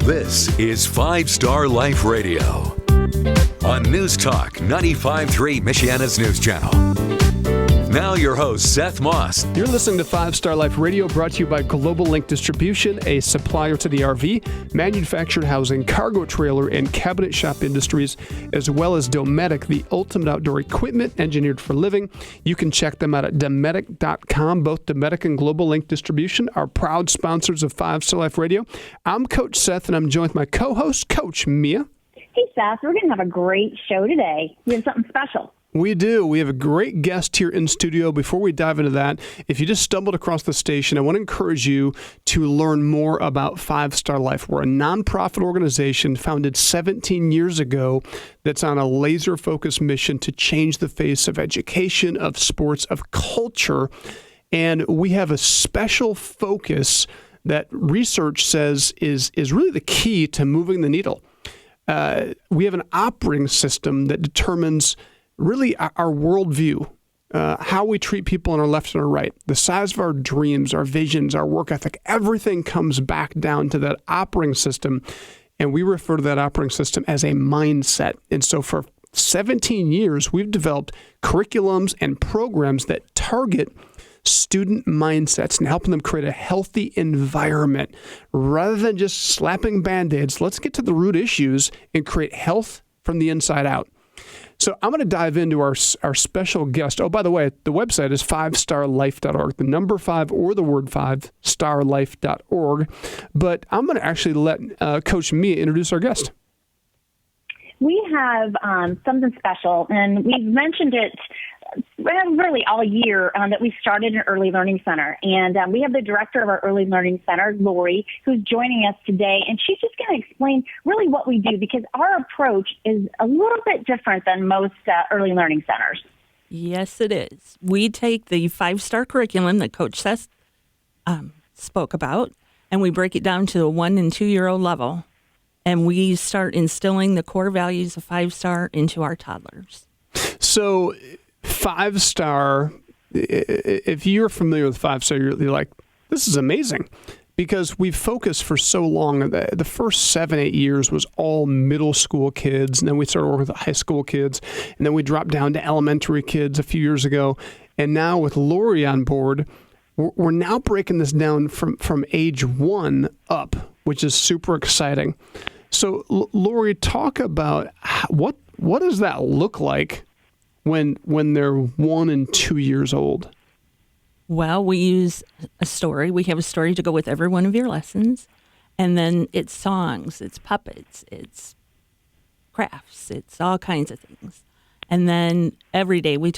This is 5 Star Life Radio on News Talk 95.3 Michiana's News Channel. Now your host, Seth Moss. You're listening to 5 Star Life Radio, brought to you by Global Link Distribution, a supplier to the RV, manufactured housing, cargo trailer, and cabinet shop industries, as well as Dometic, the ultimate outdoor equipment engineered for living. You can check them out at Dometic.com. Both Dometic and Global Link Distribution are proud sponsors of 5 Star Life Radio. I'm Coach Seth, and I'm joined with my co-host, Coach Mia. Hey, Seth, we're going to have a great show today. We have something special. We do. We have a great guest here in studio. Before we dive into that, if you just stumbled across the station, I want to encourage you to learn more about 5 Star Life. We're a nonprofit organization founded 17 years ago that's on a laser-focused mission to change the face of education, of sports, of culture. And we have a special focus that research says is really the key to moving the needle. We have an operating system that determines really our worldview, how we treat people on our left and our right, the size of our dreams, our visions, our work ethic, everything comes back down to that operating system. And we refer to that operating system as a mindset. And so for 17 years, we've developed curriculums and programs that target student mindsets and helping them create a healthy environment. Rather than just slapping Band-Aids, let's get to the root issues and create health from the inside out. So I'm going to dive into our special guest. Oh, by the way, the website is 5starlife.org, the number 5 or the word 5, starlife.org. But I'm going to actually let Coach Mia introduce our guest. We have something special, and we've mentioned it really all year that we started an early learning center. And we have the director of our early learning center, Lori, who's joining us today. And she's just going to explain really what we do, because our approach is a little bit different than most early learning centers. Yes, it is. We take the 5-star curriculum that Coach Seth spoke about, and we break it down to the 1- and 2-year-old level. And we start instilling the core values of 5-star into our toddlers. So 5-star, if you're familiar with 5-star, you're like, this is amazing, because we've focused for so long. The first 7-8 years was all middle school kids, and then we started working with high school kids, and then we dropped down to elementary kids a few years ago. And now with Lori on board, we're now breaking this down from age 1 up, which is super exciting. So Lori, talk about what does that look like when they're 1 and 2 years old? Well, we use a story. We have a story to go with every one of your lessons. And then it's songs, it's puppets, it's crafts, it's all kinds of things. And then every day we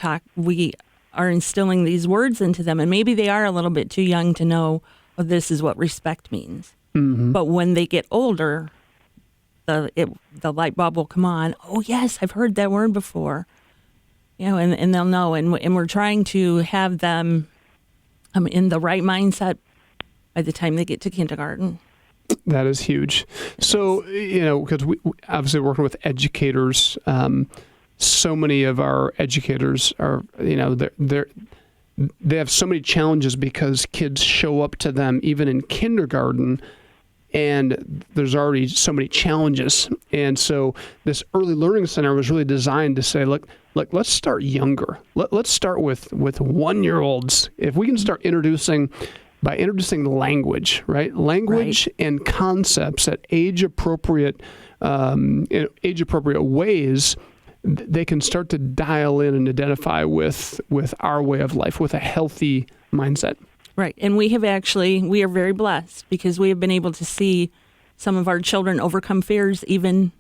are instilling these words into them. And maybe they are a little bit too young to know, oh, this is what respect means. Mm-hmm. But when they get older, the light bulb will come on. Oh, yes, I've heard that word before. And they'll know. And we're trying to have them in the right mindset by the time they get to kindergarten. That is huge. So, because we obviously working with educators, so many of our educators are, they have so many challenges because kids show up to them even in kindergarten, and there's already so many challenges. And so this early learning center was really designed to say, look, let's start younger. Let's start with 1-year-olds. If we can start introducing language, right? Language right. And concepts at age-appropriate ways, they can start to dial in and identify with our way of life, with a healthy mindset. Right. And we are very blessed because we have been able to see some of our children overcome fears even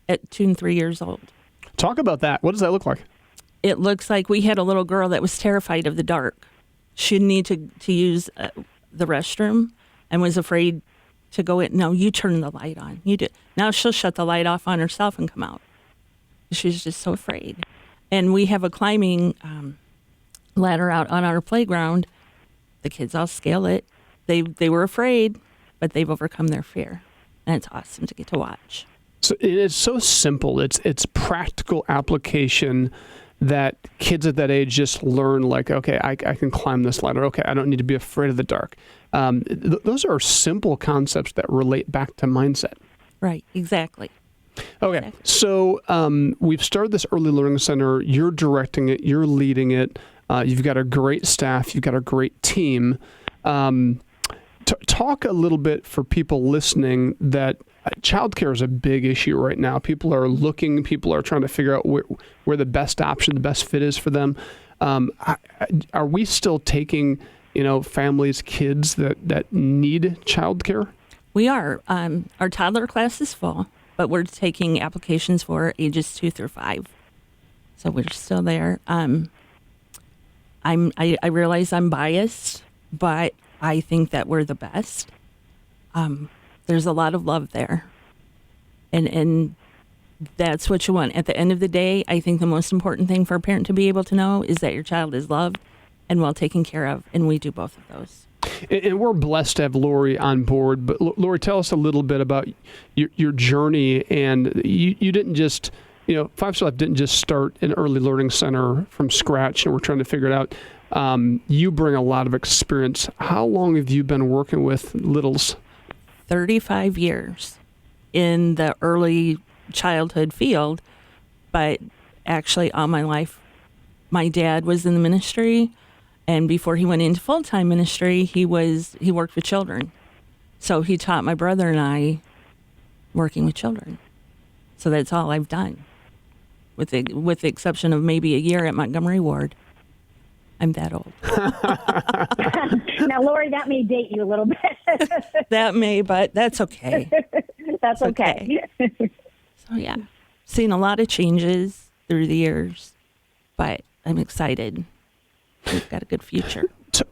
at 2 and 3 years old. Talk about that. What does that look like? It looks like we had a little girl that was terrified of the dark. She needed to use the restroom and was afraid to go in. No, you turn the light on. You do. Now she'll shut the light off on herself and come out. She's just so afraid. And we have a climbing ladder out on our playground. The kids all scale it. They were afraid, but they've overcome their fear. And it's awesome to get to watch. So it's so simple. It's practical application that kids at that age just learn, like, okay, I can climb this ladder. Okay, I don't need to be afraid of the dark. Those are simple concepts that relate back to mindset. Right, exactly. Okay, so we've started this early learning center. You're directing it. You're leading it. You've got a great staff. You've got a great team. Talk a little bit for people listening that childcare is a big issue right now. People are looking. People are trying to figure out where the best option, the best fit is for them. Are we still taking, families, kids that need childcare? We are. Our toddler class is full, but we're taking applications for ages 2 through 5. So we're still there. I realize I'm biased, but I think that we're the best. There's a lot of love there. And that's what you want. At the end of the day, I think the most important thing for a parent to be able to know is that your child is loved and well taken care of, and we do both of those. And we're blessed to have Lori on board. But Lori, tell us a little bit about your journey. And you didn't just, Five Star Life didn't just start an early learning center from scratch, and we're trying to figure it out. You bring a lot of experience. How long have you been working with littles? 35 years in the early childhood field, but actually all my life, my dad was in the ministry, and before he went into full-time ministry, he worked with children. So he taught my brother and I working with children. So that's all I've done, with the exception of maybe a year at Montgomery Ward. I'm that old. Now, Lori, that may date you a little bit. That may, but that's okay. That's okay. So, yeah, seen a lot of changes through the years, but I'm excited. We've got a good future.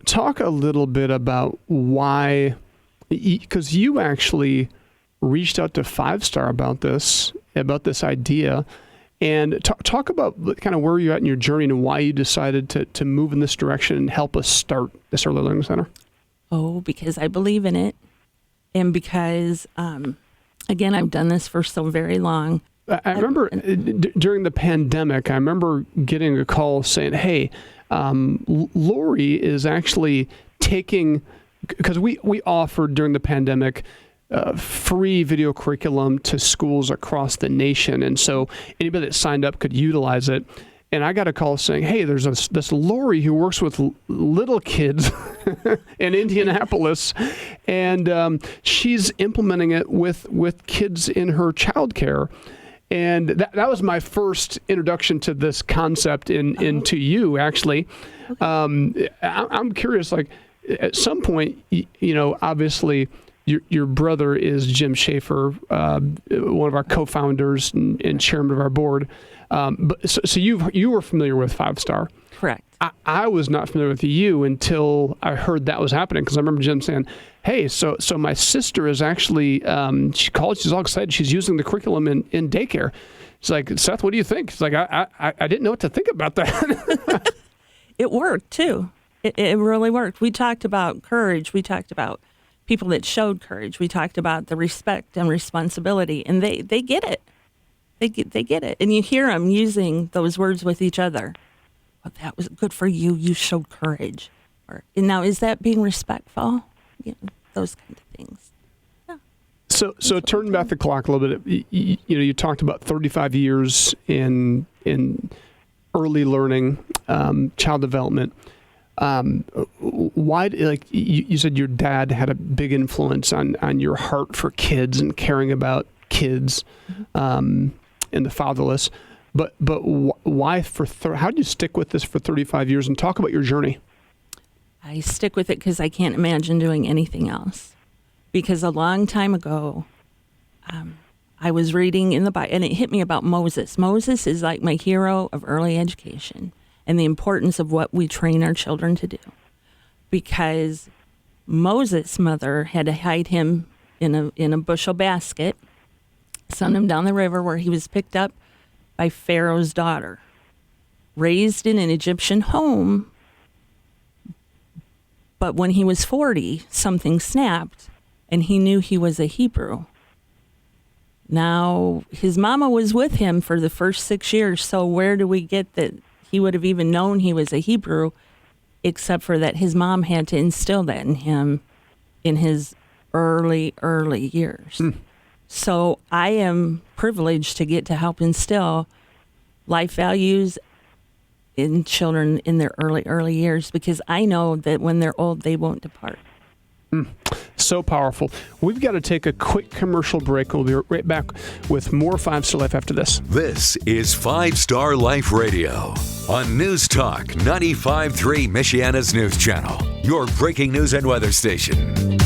Talk a little bit about why, because you actually reached out to Five Star about this idea. And talk about kind of where you're at in your journey and why you decided to move in this direction and help us start this early learning center. Oh, because I believe in it. And because, again, I've done this for so very long. I remember during the pandemic, I remember getting a call saying, hey, Lori is actually taking, because we offered during the pandemic free video curriculum to schools across the nation. And so anybody that signed up could utilize it. And I got a call saying, hey, there's this Lori who works with little kids in Indianapolis, and she's implementing it with kids in her childcare. And that was my first introduction to this concept into you, actually. Okay. I'm curious, like, at some point, obviously, your brother is Jim Schaefer, one of our co-founders and chairman of our board. So you were familiar with Five Star. Correct. I was not familiar with you until I heard that was happening, because I remember Jim saying, hey, so my sister is actually, she called, she's all excited, she's using the curriculum in daycare. She's like, Seth, what do you think? She's like, I didn't know what to think about that. It worked, too. It really worked. We talked about courage. We talked about people that showed courage. We talked about the respect and responsibility, and they get it. They get it. And you hear them using those words with each other. Well, that was good for you. You showed courage. And now, is that being respectful? Those kind of things. Yeah. So turning back the clock a little bit, you talked about 35 years in early learning, child development. Why, like you said, your dad had a big influence on your heart for kids and caring about kids, and the fatherless. But why how did you stick with this for 35 years? And talk about your journey. I stick with it because I can't imagine doing anything else. Because a long time ago, I was reading in the Bible, and it hit me about Moses. Moses is like my hero of early education and the importance of what we train our children to do. Because Moses' mother had to hide him in a bushel basket, send him down the river, where he was picked up by Pharaoh's daughter, raised in an Egyptian home. But when he was 40, something snapped, and he knew he was a Hebrew. Now, his mama was with him for the first 6 years, so where do we get that he would have even known he was a Hebrew, except for that his mom had to instill that in him in his early years. So I am privileged to get to help instill life values in children in their early years, because I know that when they're old, they won't depart. So powerful. We've got to take a quick commercial break. We'll be right back with more 5 Star Life after this. This is 5 Star Life Radio on News Talk 95.3 Michiana's News Channel, your breaking news and weather station.